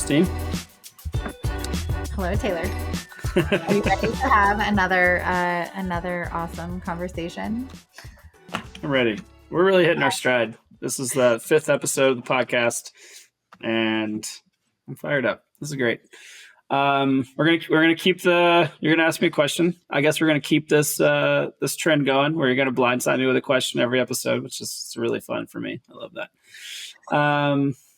Christine. Hello, Taylor. Are you ready to have another awesome conversation? I'm ready. We're really hitting our stride. This is the 5th episode of the podcast, and I'm fired up. This is great. We're gonna keep the. You're gonna ask me a question. I guess we're gonna keep this this trend going, where you're gonna blindside me with a question every episode, which is really fun for me. I love that.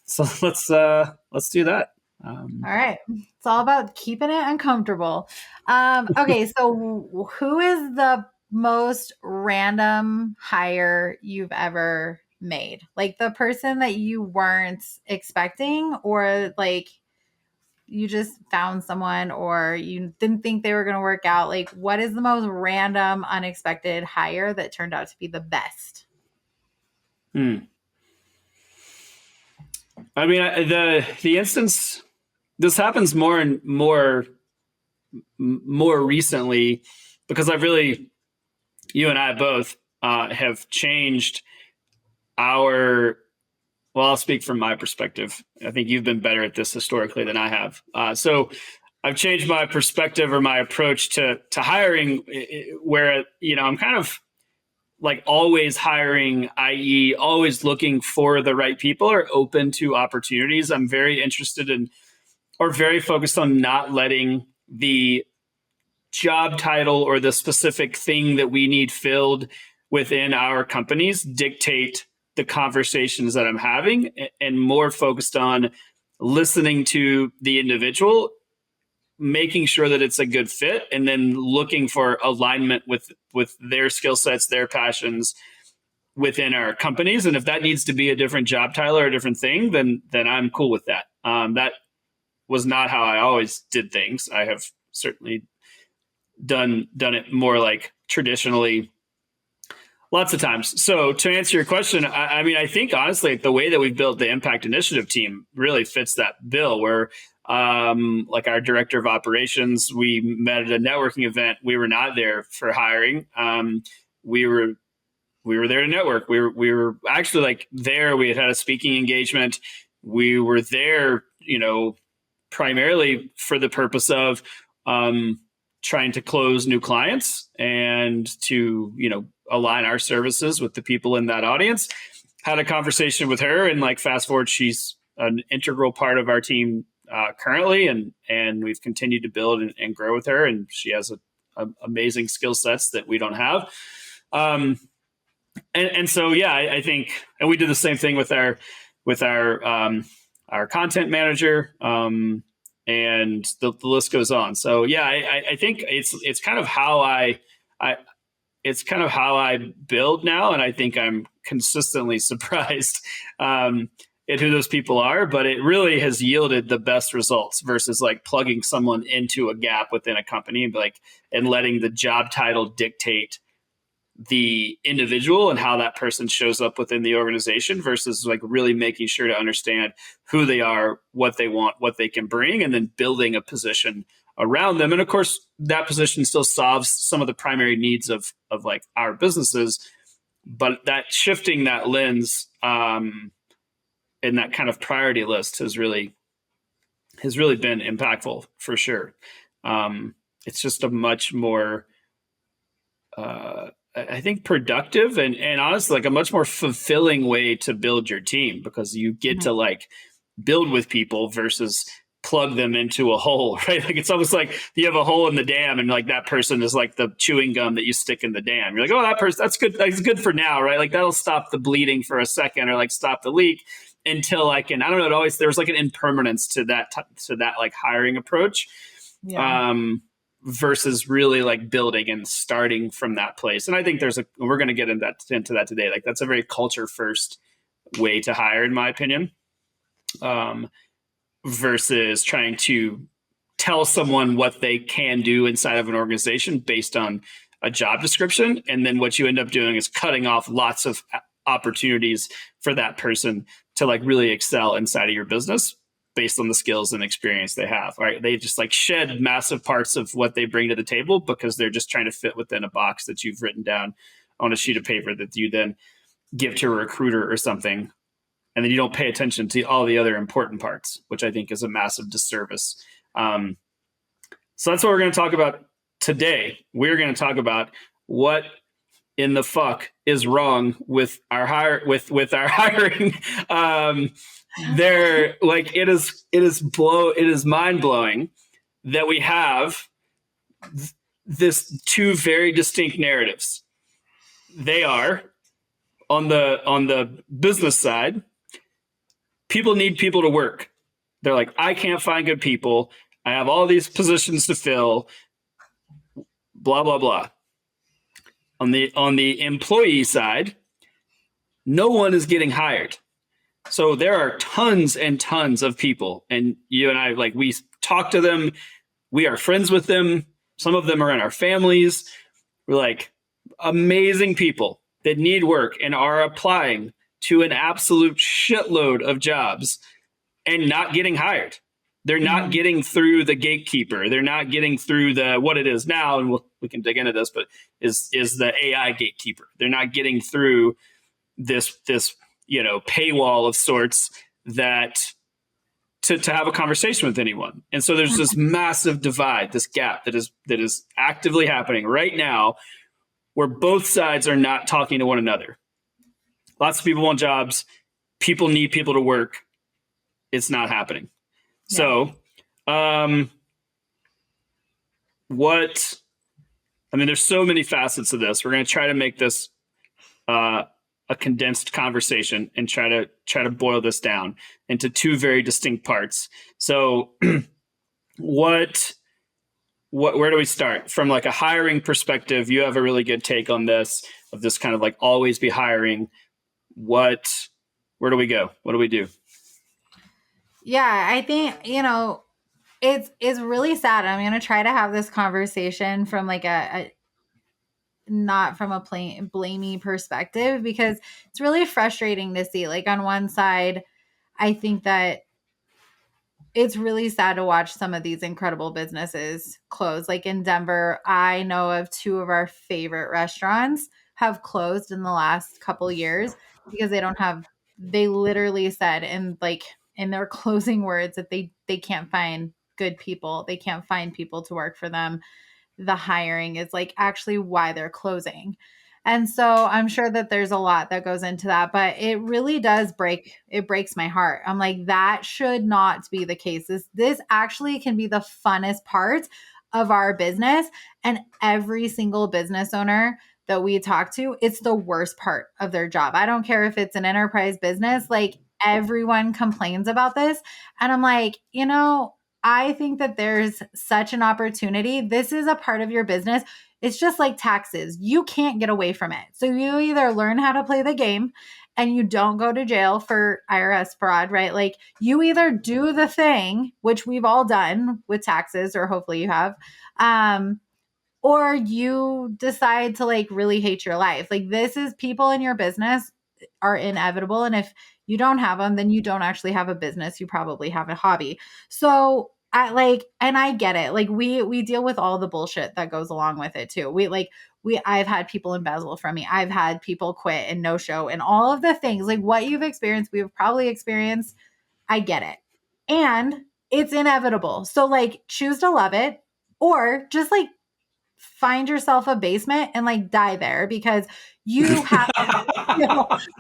So let's do that. All right. It's all about keeping it uncomfortable. Okay, so who is the most random hire you've ever made? Like the person that you weren't expecting, or like you just found someone or you didn't think they were going to work out? Like, what is the most random, unexpected hire that turned out to be the best? I mean, the instance, this happens more and more recently because you and I both have changed our. Well, I'll speak from my perspective. I think you've been better at this historically than I have. So I've changed my perspective or my approach to hiring, where I'm kind of like always hiring, i.e., always looking for the right people or open to opportunities. I'm very interested in, or very focused on, not letting the job title or the specific thing that we need filled within our companies dictate the conversations that I'm having, and more focused on listening to the individual, making sure that it's a good fit, and then looking for alignment with their skill sets, their passions within our companies. And if that needs to be a different job title or a different thing, then I'm cool with that. That was not how I always did things. I have certainly done it more like traditionally lots of times. So to answer your question, I mean, I think honestly, the way that we've built the Impact Initiative team really fits that bill, where like our director of operations, we met at a networking event. We were not there for hiring. We were there to network. We were actually like there. We had a speaking engagement. We were there, primarily for the purpose of trying to close new clients and to, align our services with the people in that audience. Had a conversation with her, and like fast forward, she's an integral part of our team currently, and we've continued to build and grow with her, and she has a amazing skill sets that we don't have. And so, yeah, I think, and we did the same thing with our content manager, and the list goes on. So yeah, I think it's kind of how it's kind of how I build now. And I think I'm consistently surprised at who those people are, but it really has yielded the best results versus like plugging someone into a gap within a company, and letting the job title dictate the individual and how that person shows up within the organization, versus like really making sure to understand who they are, what they want, what they can bring, and then building a position around them. And of course, that position still solves some of the primary needs of like our businesses, but that shifting that lens in that kind of priority list has really been impactful for sure. It's just a much more I think productive and honestly, like a much more fulfilling way to build your team, because you get to like build with people versus plug them into a hole, right? Like it's almost like you have a hole in the dam, and like that person is like the chewing gum that you stick in the dam. You're like, oh, that person, that's good. That's good for now, right? Like that'll stop the bleeding for a second, or like stop the leak until I don't know. It always, there's like an impermanence to that like hiring approach. Yeah. Versus really like building and starting from that place. And I think we're going to get into that today. Like that's a very culture first way to hire, in my opinion, versus trying to tell someone what they can do inside of an organization based on a job description. And then what you end up doing is cutting off lots of opportunities for that person to like really excel inside of your business based on the skills and experience they have, right? They just like shed massive parts of what they bring to the table because they're just trying to fit within a box that you've written down on a sheet of paper that you then give to a recruiter or something. and then you don't pay attention to all the other important parts, which I think is a massive disservice. So that's what we're going to talk about today. We're going to talk about what in the fuck is wrong with our with our hiring. They're like, it is mind blowing that we have this two very distinct narratives. They are on the business side, people need people to work. They're like, I can't find good people. I have all these positions to fill, blah, blah, blah. On the employee side, no one is getting hired. So there are tons and tons of people, and you and I, like, we talk to them. We are friends with them. Some of them are in our families. We're like amazing people that need work and are applying to an absolute shitload of jobs and not getting hired. They're not getting through the gatekeeper. They're not getting through the what it is now, and we can dig into this, but is the AI gatekeeper. They're not getting through this paywall of sorts that to have a conversation with anyone. And so there's this massive divide, this gap that is actively happening right now, where both sides are not talking to one another. Lots of people want jobs. People need people to work. It's not happening. Yeah. So, there's so many facets of this. We're going to try to make this a condensed conversation and try to boil this down into two very distinct parts. So where do we start? From like a hiring perspective, you have a really good take on this, of this kind of like always be hiring. Where do we go? What do we do? Yeah, I think, it's really sad. I'm going to try to have this conversation from like a not from a blamey perspective, because it's really frustrating to see. Like, on one side, I think that it's really sad to watch some of these incredible businesses close. Like in Denver, I know of two of our favorite restaurants have closed in the last couple of years because they literally said in their closing words that they can't find good people. They can't find people to work for them. The hiring is like actually why they're closing. And so I'm sure that there's a lot that goes into that, but it really breaks my heart. I'm like, that should not be the case. This actually can be the funnest part of our business. And every single business owner that we talk to, it's the worst part of their job. I don't care if it's an enterprise business, like everyone complains about this. And I'm like, I think that there's such an opportunity. This is a part of your business. It's just like taxes. You can't get away from it. So you either learn how to play the game and you don't go to jail for IRS fraud, right? Like, you either do the thing, which we've all done with taxes, or hopefully you have, or you decide to like really hate your life. Like, this is, people in your business are inevitable. And if you don't have them, then you don't actually have a business. You probably have a hobby. So I get it. Like, we deal with all the bullshit that goes along with it too. I've had people embezzle from me. I've had people quit and no show and all of the things like what you've experienced, we've probably experienced. I get it. And it's inevitable. So like, choose to love it, or just like find yourself a basement and like die there, because you have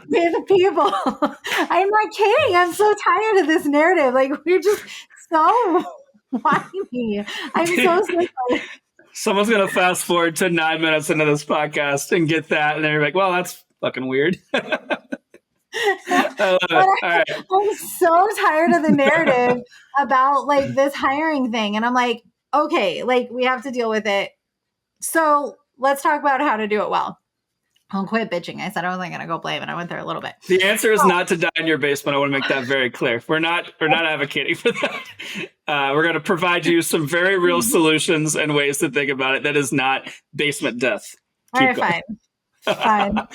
with people. I'm not kidding. I'm so tired of this narrative. Like, we're just so whiny. I'm so sorry. Someone's going to fast forward to 9 minutes into this podcast and get that. And then you're like, well, that's fucking weird. All right. I'm so tired of the narrative about like this hiring thing. And I'm like, okay, like, we have to deal with it. So let's talk about how to do it well. I'll quit bitching. I said I wasn't going to go blame, and I went there a little bit. The answer is not to die in your basement. I want to make that very clear. We're not advocating for that. We're going to provide you some very real solutions and ways to think about it. That is not basement death. All right, fine.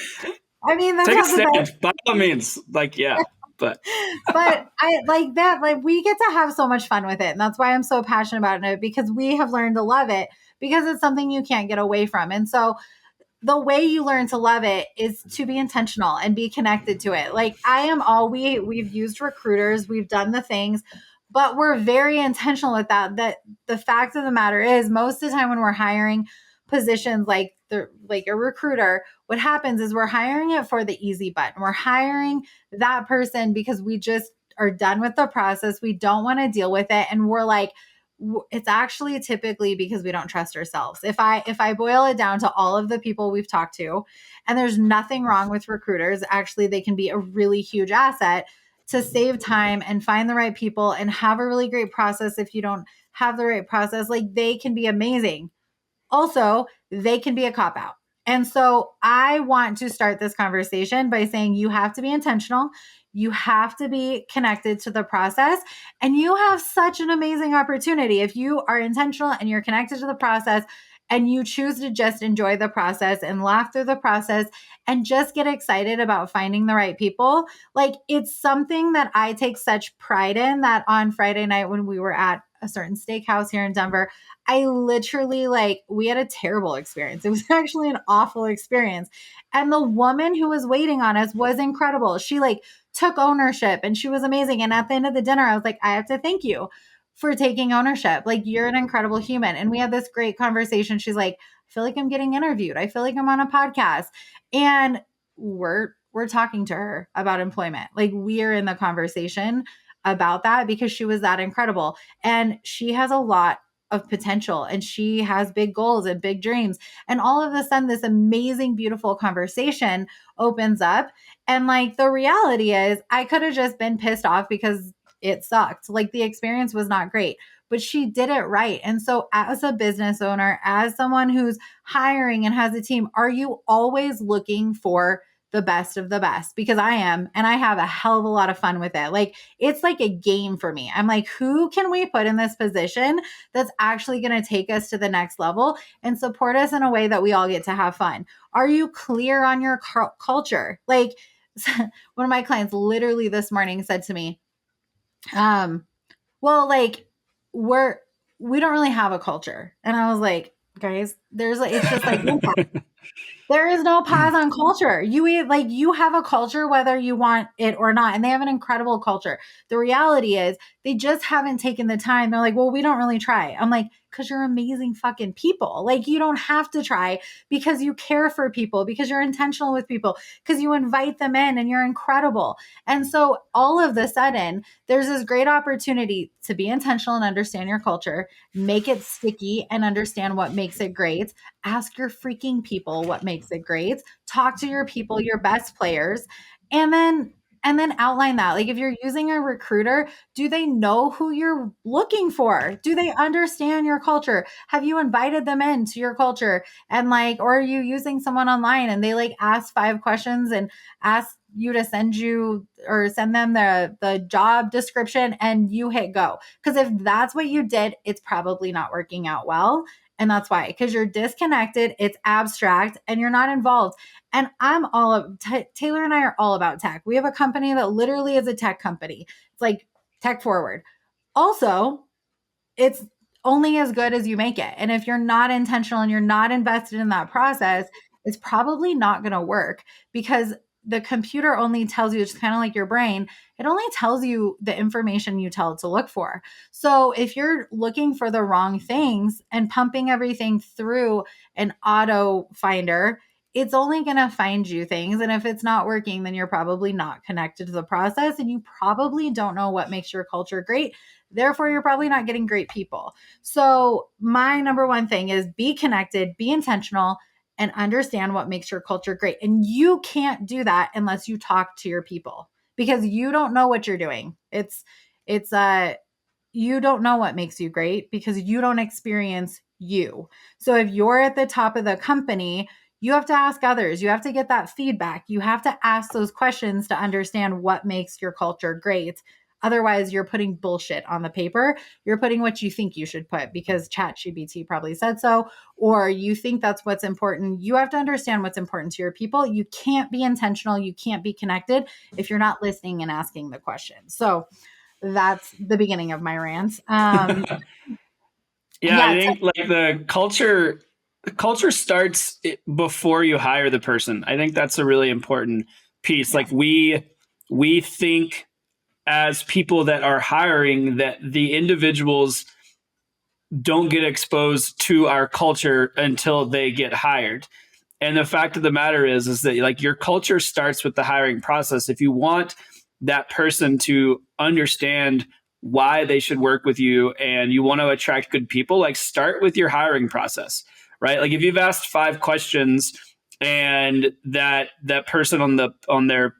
I mean, that's take a stand by all means. Like, yeah, but I like that. Like, we get to have so much fun with it, and that's why I'm so passionate about it, because we have learned to love it, because it's something you can't get away from. And so the way you learn to love it is to be intentional and be connected to it. Like I am all we've used recruiters, we've done the things, but we're very intentional with that the fact of the matter is most of the time when we're hiring positions like a recruiter, what happens is we're hiring it for the easy button. We're hiring that person because we just are done with the process. We don't want to deal with it. And we're like, it's actually typically because we don't trust ourselves. If I boil it down to all of the people we've talked to, and there's nothing wrong with recruiters, actually they can be a really huge asset to save time and find the right people and have a really great process. If you don't have the right process, like they can be amazing. Also, they can be a cop out. And so I want to start this conversation by saying you have to be intentional. You have to be connected to the process. And you have such an amazing opportunity. If you are intentional and you're connected to the process and you choose to just enjoy the process and laugh through the process and just get excited about finding the right people, like it's something that I take such pride in that on Friday night when we were at a certain steakhouse here in Denver, I literally we had a terrible experience. It was actually an awful experience. And the woman who was waiting on us was incredible. She took ownership and she was amazing. And at the end of the dinner, I was like, I have to thank you for taking ownership. Like you're an incredible human. And we had this great conversation. She's like, I feel like I'm getting interviewed. I feel like I'm on a podcast. And we're talking to her about employment. Like we are in the conversation about that because she was that incredible. And she has a lot of potential and she has big goals and big dreams. And all of a sudden, this amazing, beautiful conversation opens up. And the reality is, I could have just been pissed off because it sucked. Like the experience was not great, but she did it right. And so, as a business owner, as someone who's hiring and has a team, are you always looking for the best of the best? Because I am, and I have a hell of a lot of fun with it. It's like a game for me. I'm like, who can we put in this position that's actually going to take us to the next level and support us in a way that we all get to have fun? Are you clear on your culture? One of my clients literally this morning said to me, well, we don't really have a culture. And I was like, guys, it's just there is no pause on culture. You have a culture whether you want it or not. And they have an incredible culture. The reality is they just haven't taken the time. They're like, well, we don't really try. I'm like, because you're amazing fucking people. You don't have to try because you care for people, because you're intentional with people, because you invite them in and you're incredible. And so all of the sudden, there's this great opportunity to be intentional and understand your culture, make it sticky and understand what makes it great. Ask your freaking people what makes it great. Talk to your people, your best players, and then outline that. If you're using a recruiter, do they know who you're looking for? Do they understand your culture? Have you invited them into your culture? And or are you using someone online and they ask 5 questions and ask you to send them the job description and you hit go? Because if that's what you did, it's probably not working out well. And that's why, because you're disconnected, it's abstract, and you're not involved. And Taylor and I are all about tech. We have a company that literally is a tech company. It's tech forward. Also, it's only as good as you make it. And if you're not intentional and you're not invested in that process, it's probably not going to work because the computer only tells you, it's kind of like your brain, it only tells you the information you tell it to look for. So if you're looking for the wrong things and pumping everything through an auto finder, it's only going to find you things. And if it's not working, then you're probably not connected to the process and you probably don't know what makes your culture great. Therefore, you're probably not getting great people. So my number one thing is be connected, be intentional, and understand what makes your culture great. And you can't do that unless you talk to your people because you don't know what you're doing. You don't know what makes you great because you don't experience you. So if you're at the top of the company, you have to ask others. You have to get that feedback. You have to ask those questions to understand what makes your culture great. Otherwise, you're putting bullshit on the paper. You're putting what you think you should put because ChatGPT probably said so, or you think that's what's important. You have to understand what's important to your people. You can't be intentional. You can't be connected if you're not listening and asking the questions. So that's the beginning of my rant. Yeah, I think the culture culture starts before you hire the person. I think that's a really important piece. Like we think as people that are hiring that the individuals don't get exposed to our culture until they get hired. And the fact of the matter is that like your culture starts with the hiring process. If you want that person to understand why they should work with you and you want to attract good people, like start with your hiring process, right? Like if you've asked 5 questions and that person on their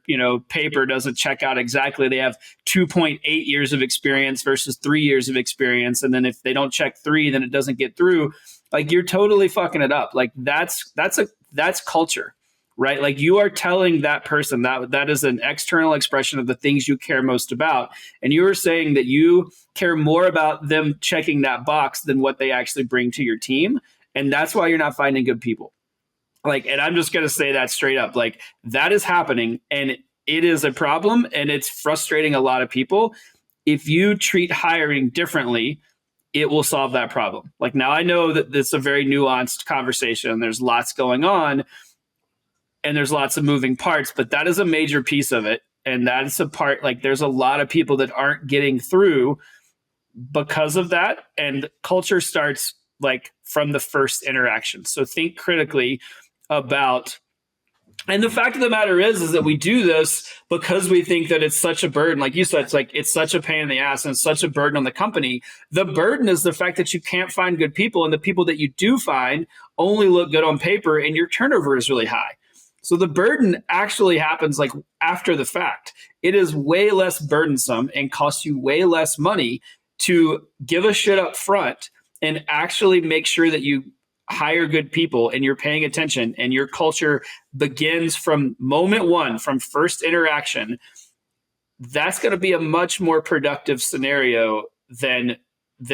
paper doesn't check out exactly, they have 2.8 years of experience versus 3 years of experience, and then if they don't check 3, then it doesn't get through. Like you're totally fucking it up. Like that's culture, right? Like you are telling that person that is an external expression of the things you care most about, and you are saying that you care more about them checking that box than what they actually bring to your team, and that's why you're not finding good people. Like, and I'm just going to say that straight up. Like that is happening and it is a problem and it's frustrating a lot of people. If you treat hiring differently, it will solve that problem. Like now I know that it's a very nuanced conversation. There's lots going on and there's lots of moving parts, but that is a major piece of it. And that's a part, like there's a lot of people that aren't getting through because of that. And culture starts like from the first interaction. So think critically about, and the fact of the matter is that we do this because we think that it's such a burden. Like you said, it's such a pain in the ass and it's such a burden on the company. The burden is the fact that you can't find good people, and the people that you do find only look good on paper, and your turnover is really high. So the burden actually happens like after the fact. It is way less burdensome and costs you way less money to give a shit up front and actually make sure that you hire good people and you're paying attention and your culture begins from moment one, from first interaction. That's going to be a much more productive scenario than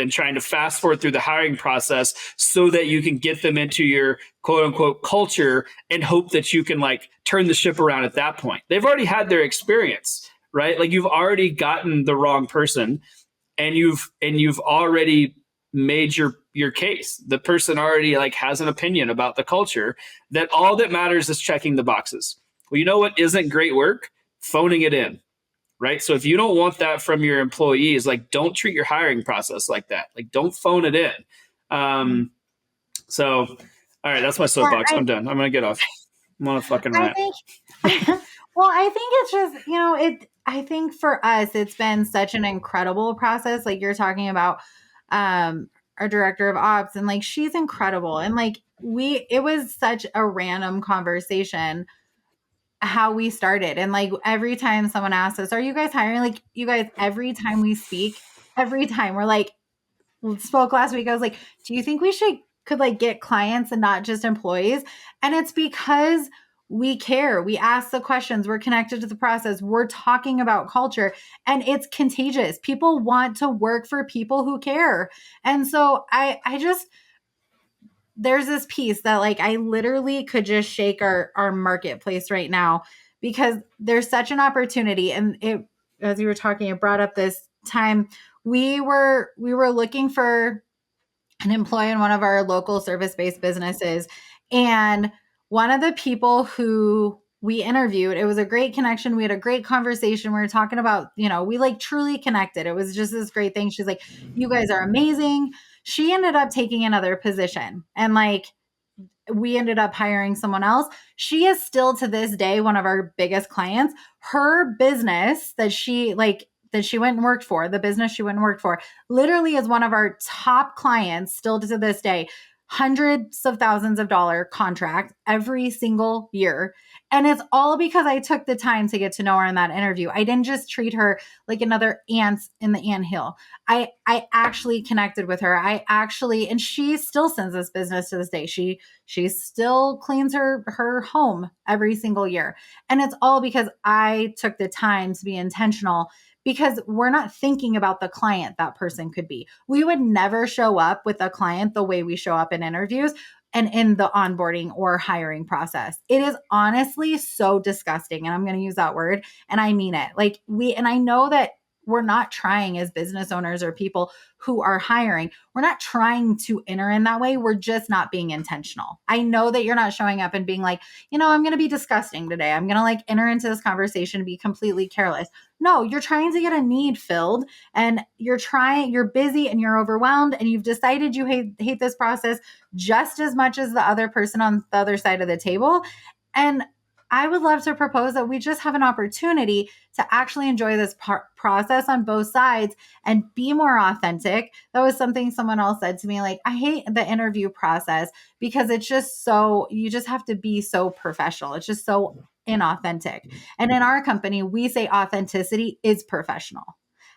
trying to fast forward through the hiring process so that you can get them into your quote unquote culture and hope that you can like turn the ship around at that point. They've already had their experience, right? Like you've already gotten the wrong person and you've already made your case. The person already like has an opinion about the culture. That all that matters is checking the boxes. Well, you know what isn't great work? Phoning it in, right? So if you don't want that from your employees, like don't treat your hiring process like that. Like don't phone it in. So, all right, that's my soapbox. I'm done. I'm gonna get off. I'm on a fucking rant. Well, I think it's just, I think for us, it's been such an incredible process. Like you're talking about, our director of ops, and like she's incredible, and like it was such a random conversation how we started, and like every time someone asks us, are you guys hiring? Like you guys, every time we speak, every time we're like, we spoke last week, I was like, do you think we could like get clients and not just employees? And it's because we care. We ask the questions. We're connected to the process. We're talking about culture, and it's contagious. People want to work for people who care. And so I just, there's this piece that like I literally could just shake our marketplace right now, because there's such an opportunity. And it, as you were talking, it brought up this time we were looking for an employee in one of our local service-based businesses. And one of the people who we interviewed, it was a great connection. We had a great conversation. We were talking about, we like truly connected. It was just this great thing. She's like, you guys are amazing. She ended up taking another position, and like we ended up hiring someone else. She is still to this day one of our biggest clients. Her business that she went and worked for, the business she went and worked for, literally is one of our top clients still to this day. Hundreds of thousands of dollar contract every single year. And it's all because I took the time to get to know her in that interview. I didn't just treat her like another ant in the anthill. I actually connected with her. And she still sends this business to this day. She still cleans her home every single year. And it's all because I took the time to be intentional, because we're not thinking about the client that person could be. We would never show up with a client the way we show up in interviews and in the onboarding or hiring process. It is honestly so disgusting. And I'm going to use that word, and I mean it. And I know that we're not trying as business owners or people who are hiring, we're not trying to enter in that way. We're just not being intentional. I know that you're not showing up and being like, I'm going to be disgusting today. I'm going to like enter into this conversation and be completely careless. No, you're trying to get a need filled, and you're busy and you're overwhelmed, and you've decided you hate this process just as much as the other person on the other side of the table. And I would love to propose that we just have an opportunity to actually enjoy this process on both sides and be more authentic. That was something someone else said to me, like, I hate the interview process because it's just you just have to be so professional. It's just so inauthentic. And in our company, we say authenticity is professional.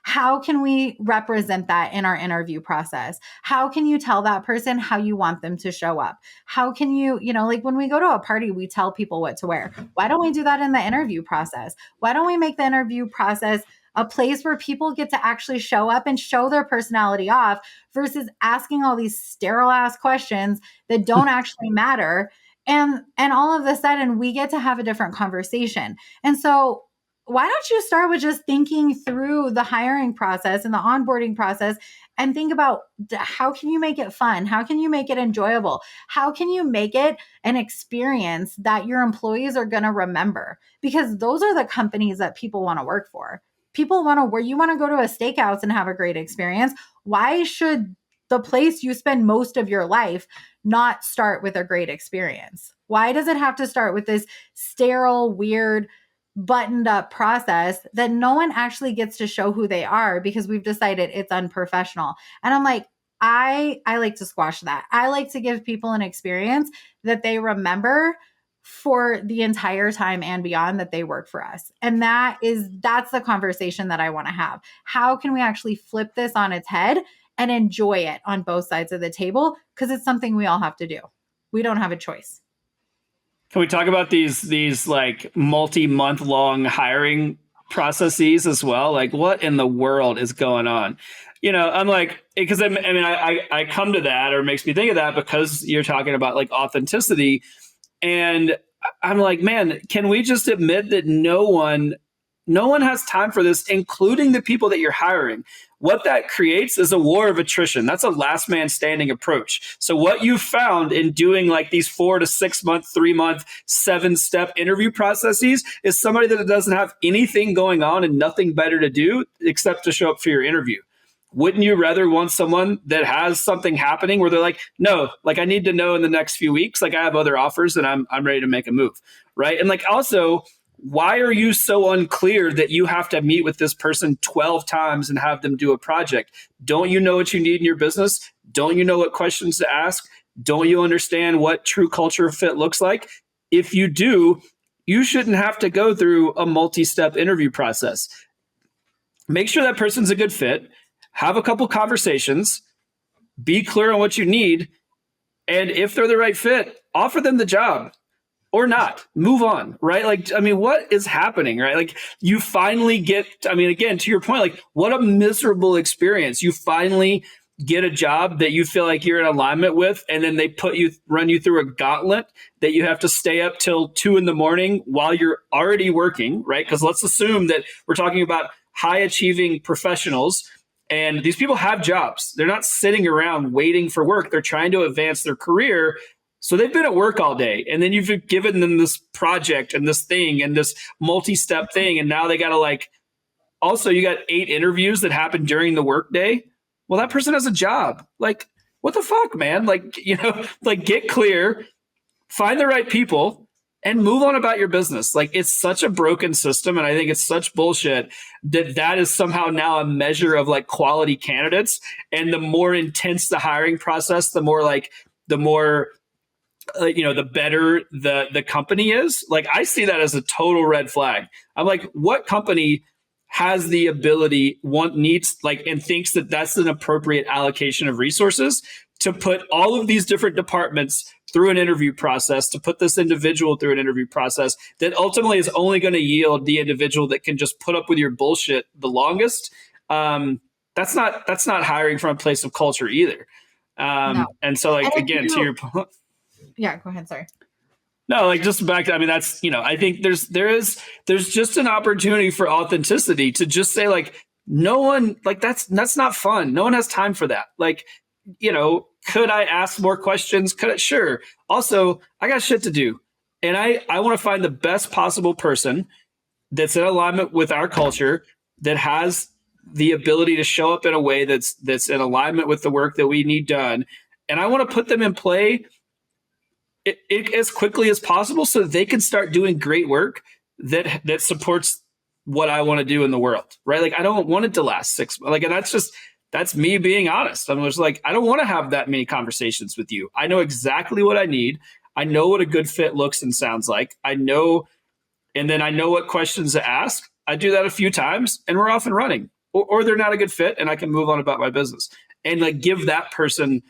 How can we represent that in our interview process? How can you tell that person how you want them to show up? How can you, like when we go to a party, we tell people what to wear. Why don't we do that in the interview process? Why don't we make the interview process a place where people get to actually show up and show their personality off versus asking all these sterile ass questions that don't actually matter? And all of a sudden we get to have a different conversation. And so why don't you start with just thinking through the hiring process and the onboarding process and think about how can you make it fun? How can you make it enjoyable? How can you make it an experience that your employees are going to remember? Because those are the companies that people want to work for. People want to, where you want to go to a steakhouse and have a great experience. Why should the place you spend most of your life not start with a great experience? Why does it have to start with this sterile, weird, buttoned up process that no one actually gets to show who they are because we've decided it's unprofessional? And I'm like, I like to squash that. I like to give people an experience that they remember for the entire time and beyond that they work for us. And that's the conversation that I want to have. How can we actually flip this on its head and enjoy it on both sides of the table? Because it's something we all have to do. We don't have a choice. Can we talk about these like multi-month long hiring processes as well? Like, what in the world is going on? I'm like, because I come to that, or it makes me think of that because you're talking about like authenticity, and I'm like, man, can we just admit that no one has time for this, including the people that you're hiring? What that creates is a war of attrition. That's a last man standing approach. So what you found in doing like these 4 to 6 month, 3 month, 7-step interview processes is somebody that doesn't have anything going on and nothing better to do except to show up for your interview. Wouldn't you rather want someone that has something happening where they're like, no, like I need to know in the next few weeks, like I have other offers and I'm ready to make a move, right? And like also, why are you so unclear that you have to meet with this person 12 times and have them do a project? Don't you know what you need in your business? Don't you know what questions to ask? Don't you understand what true culture fit looks like? If you do, you shouldn't have to go through a multi-step interview process. Make sure that person's a good fit. Have a couple conversations. Be clear on what you need. And if they're the right fit, offer them the job. Or not, move on, right? Like, what is happening, right? Like you finally get, again, to your point, like what a miserable experience. You finally get a job that you feel like you're in alignment with, and then they run you through a gauntlet that you have to stay up till 2 a.m. while you're already working, right? Because let's assume that we're talking about high achieving professionals, and these people have jobs. They're not sitting around waiting for work. They're trying to advance their career. So they've been at work all day, and then you've given them this project and this thing and this multi-step thing. And now they got to also you got 8 interviews that happen during the workday. Well, that person has a job. Like, what the fuck, man? Get clear, find the right people, and move on about your business. Like, it's such a broken system. And I think it's such bullshit that is somehow now a measure of like quality candidates. And the more intense the hiring process, the more the better the company is. Like, I see that as a total red flag. I'm like, what company has the ability, and thinks that that's an appropriate allocation of resources to put all of these different departments through an interview process, to put this individual through an interview process that ultimately is only going to yield the individual that can just put up with your bullshit the longest? That's not hiring from a place of culture either. No. And so, like, again, to your point. Yeah, go ahead. Sorry. No, like, just back to, that's, I think there's just an opportunity for authenticity to just say, like, no one, like, that's not fun. No one has time for that. Like, could I ask more questions? Could I? Sure. Also, I got shit to do. And I want to find the best possible person that's in alignment with our culture, that has the ability to show up in a way that's in alignment with the work that we need done. And I want to put them in play as quickly as possible so that they can start doing great work that supports what I want to do in the world, right? Like, I don't want it to last 6 months. Like, and that's me being honest. I'm just like, I don't want to have that many conversations with you. I know exactly what I need. I know what a good fit looks and sounds like. And then I know what questions to ask. I do that a few times and we're off and running, or they're not a good fit and I can move on about my business, and like give that person,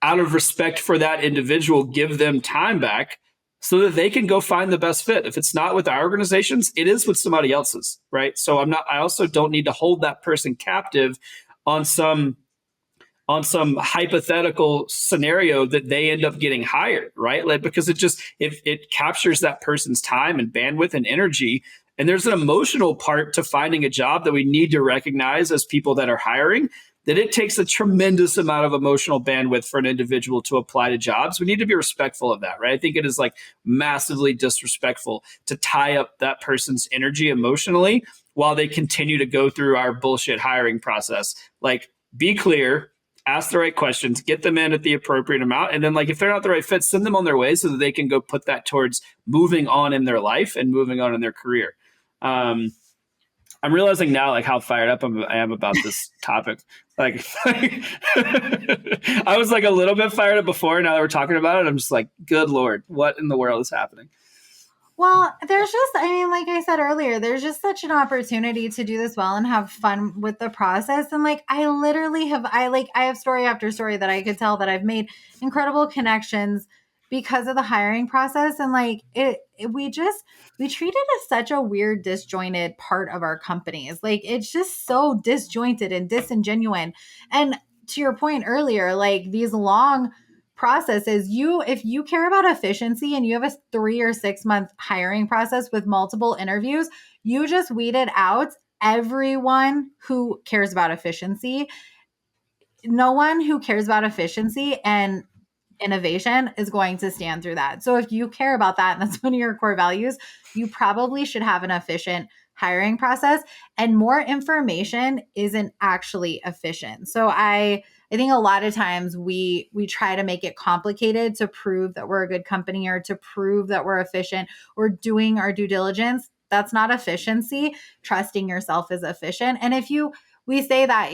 out of respect for that individual, give them time back so that they can go find the best fit. If it's not with our organizations, it is with somebody else's, right? So I also don't need to hold that person captive on some hypothetical scenario that they end up getting hired, right? Like, because it captures that person's time and bandwidth and energy. And there's an emotional part to finding a job that we need to recognize as people that are hiring, that it takes a tremendous amount of emotional bandwidth for an individual to apply to jobs. We need to be respectful of that, right? I think it is like massively disrespectful to tie up that person's energy emotionally while they continue to go through our bullshit hiring process. Like, be clear, ask the right questions, get them in at the appropriate amount. And then, like, if they're not the right fit, send them on their way so that they can go put that towards moving on in their life and moving on in their career. I'm realizing now, like, how fired up I am about this topic. Like, I was like a little bit fired up before. Now that we're talking about it, I'm just like, good Lord, what in the world is happening? Well, like I said earlier, there's just such an opportunity to do this well and have fun with the process. And like, I literally I have story after story that I could tell that I've made incredible connections because of the hiring process. And like, we treat it as such a weird, disjointed part of our companies. Like, it's just so disjointed and disingenuine. And to your point earlier, like, these long processes, if you care about efficiency and you have a 3 or 6 month hiring process with multiple interviews, you just weeded out everyone who cares about efficiency. No one who cares about efficiency and innovation is going to stand through that. So if you care about that and that's one of your core values, you probably should have an efficient hiring process, and more information isn't actually efficient. So I think a lot of times we try to make it complicated to prove that we're a good company or to prove that we're efficient or doing our due diligence. That's not efficiency. Trusting yourself is efficient. And we say that,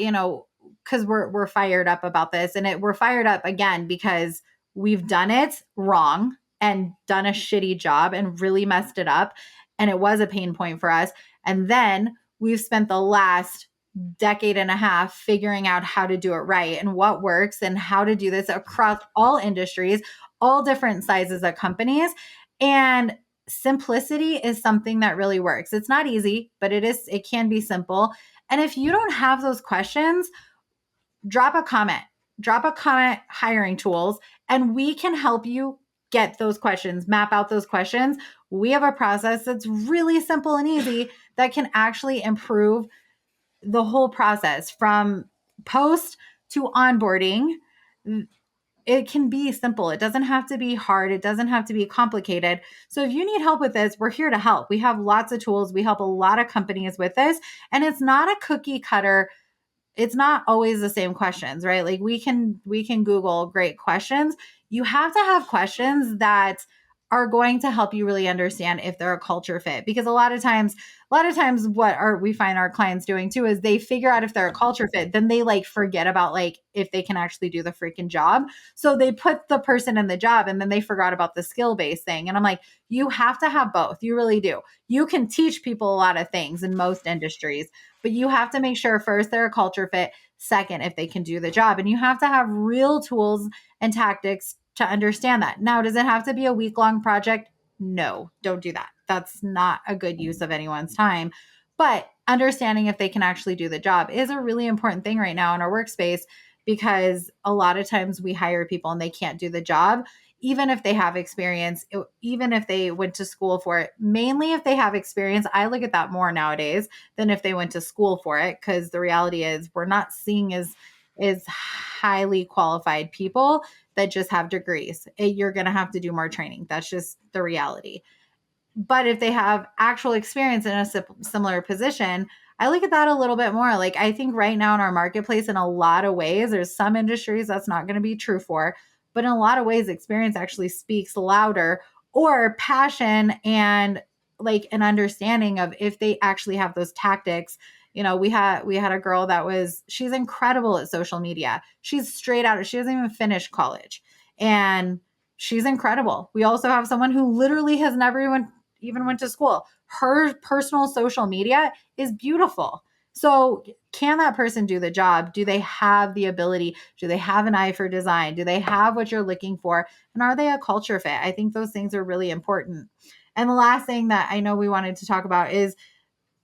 because we're fired up about this, and we're fired up again because we've done it wrong and done a shitty job and really messed it up. And it was a pain point for us. And then we've spent the last decade and a half figuring out how to do it right and what works and how to do this across all industries, all different sizes of companies. And simplicity is something that really works. It's not easy, but it can be simple. And if you don't have those questions, drop a comment, hiring tools, and we can help you get those questions, map out those questions. We have a process that's really simple and easy that can actually improve the whole process from post to onboarding. It can be simple. It doesn't have to be hard. It doesn't have to be complicated. So if you need help with this, we're here to help. We have lots of tools. We help a lot of companies with this, and it's not a cookie cutter. It's not always the same questions, right? Like, we can Google great questions. You have to have questions that are going to help you really understand if they're a culture fit, because a lot of times we find our clients doing too is they figure out if they're a culture fit, then they like forget about like if they can actually do the freaking job. So they put the person in the job and then they forgot about the skill based thing. And I'm like, you have to have both. You really do. You can teach people a lot of things in most industries, but you have to make sure first they're a culture fit, second if they can do the job, and you have to have real tools and tactics to understand that. Now, does it have to be a week-long project? No, don't do that. That's not a good use of anyone's time. But understanding if they can actually do the job is a really important thing right now in our workspace, because a lot of times we hire people and they can't do the job, even if they have experience, even if they went to school for it. Mainly if they have experience, I look at that more nowadays than if they went to school for it, because the reality is we're not seeing as highly qualified people that just have degrees. You're going to have to do more training. That's just the reality. But if they have actual experience in a similar position, I look at that a little bit more. Like, I think right now in our marketplace, in a lot of ways, there's some industries that's not going to be true for, but in a lot of ways, experience actually speaks louder, or passion and like an understanding of if they actually have those tactics. We had a girl she's incredible at social media. She's straight out, she doesn't even finish college, and she's incredible. We also have someone who literally has never even went to school. Her personal social media is beautiful. So can that person do the job? Do they have the ability? Do they have an eye for design? Do they have what you're looking for? And are they a culture fit? I think those things are really important. And the last thing that I know we wanted to talk about is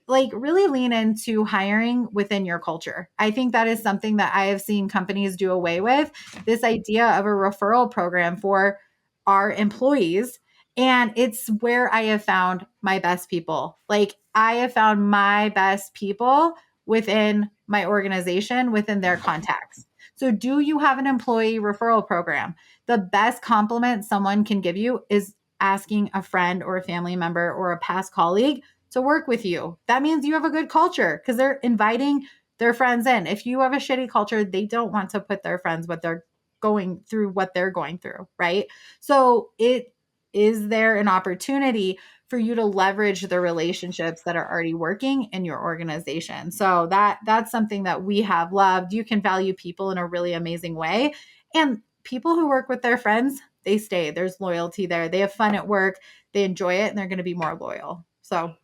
like really lean into hiring within your culture. I think that is something that I have seen companies do away with, this idea of a referral program for our employees. And it's where I have found my best people. Like, I have found my best people within my organization, within their contacts. So do you have an employee referral program? The best compliment someone can give you is asking a friend or a family member or a past colleague to work with you. That means you have a good culture, because they're inviting their friends in. If you have a shitty culture, they don't want to put their friends what they're going through, right? So is there an opportunity for you to leverage the relationships that are already working in your organization? So that's something that we have loved. You can value people in a really amazing way. And people who work with their friends, they stay. There's loyalty there. They have fun at work. They enjoy it, and they're going to be more loyal. So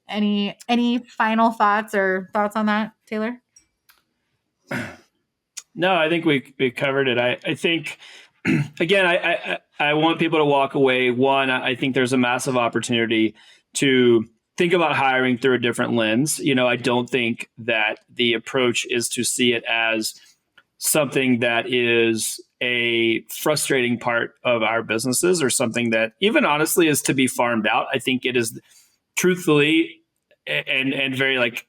any final thoughts on that, Taylor? No, I think we covered it. I think, again, I want people to walk away. One, I think there's a massive opportunity to think about hiring through a different lens. I don't think that the approach is to see it as something that is a frustrating part of our businesses, or something that even honestly is to be farmed out. I think it is truthfully and very like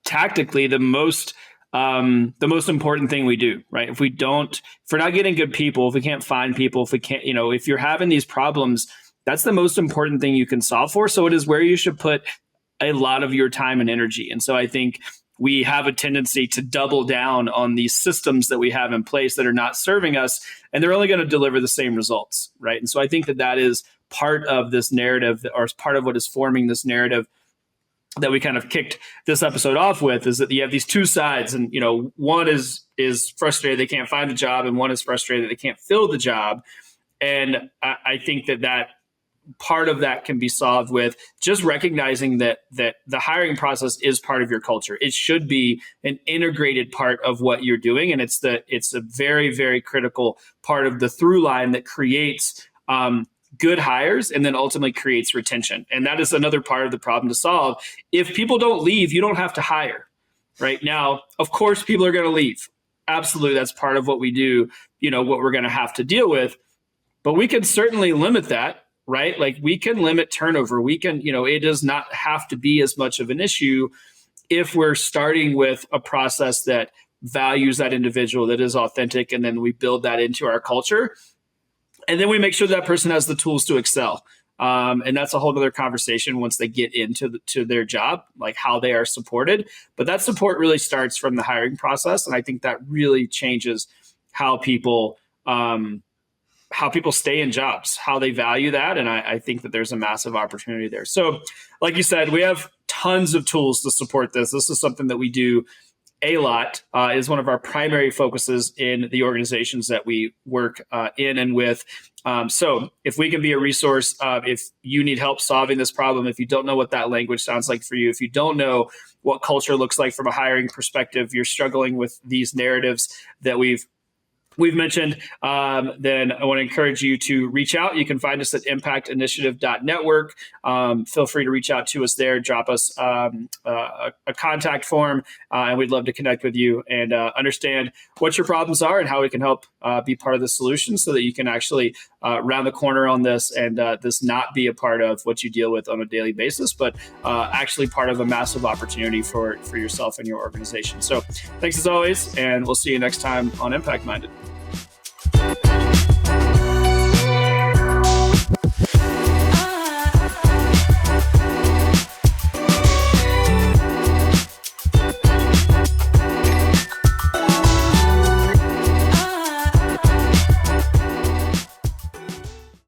tactically the most important thing we do, right? If we're not getting good people, if we can't find people, if we can't, if you're having these problems, that's the most important thing you can solve for. So it is where you should put a lot of your time and energy. And so I think we have a tendency to double down on these systems that we have in place that are not serving us, and they're only going to deliver the same results, right? And so I think that is part of this narrative, or part of what is forming this narrative that we kind of kicked this episode off with, is that you have these two sides, and one is frustrated they can't find a job, and one is frustrated they can't fill the job. And I think that part of that can be solved with just recognizing that the hiring process is part of your culture. It should be an integrated part of what you're doing, and it's a very, very critical part of the through line that creates good hires and then ultimately creates retention. And that is another part of the problem to solve. If people don't leave, you don't have to hire. Right now, of course, people are going to leave. Absolutely, that's part of what we do. What we're going to have to deal with, but we can certainly limit that. Right? Like, we can limit turnover. We can, it does not have to be as much of an issue if we're starting with a process that values that individual, that is authentic, and then we build that into our culture. And then we make sure that person has the tools to excel. And that's a whole other conversation once they get into their job, like how they are supported. But that support really starts from the hiring process. And I think that really changes how people stay in jobs, how they value that. And I think that there's a massive opportunity there. So like you said, we have tons of tools to support this. This is something that we do a lot. Is one of our primary focuses in the organizations that we work in and with. So if we can be a resource, if you need help solving this problem, if you don't know what that language sounds like for you, if you don't know what culture looks like from a hiring perspective, you're struggling with these narratives that we've we've mentioned, then I want to encourage you to reach out. You can find us at impactinitiative.network. Feel free to reach out to us there, drop us a contact form, and we'd love to connect with you and understand what your problems are and how we can help be part of the solution so that you can actually round the corner on this and this not be a part of what you deal with on a daily basis, but actually part of a massive opportunity for yourself and your organization. So thanks as always, and we'll see you next time on Impact Minded.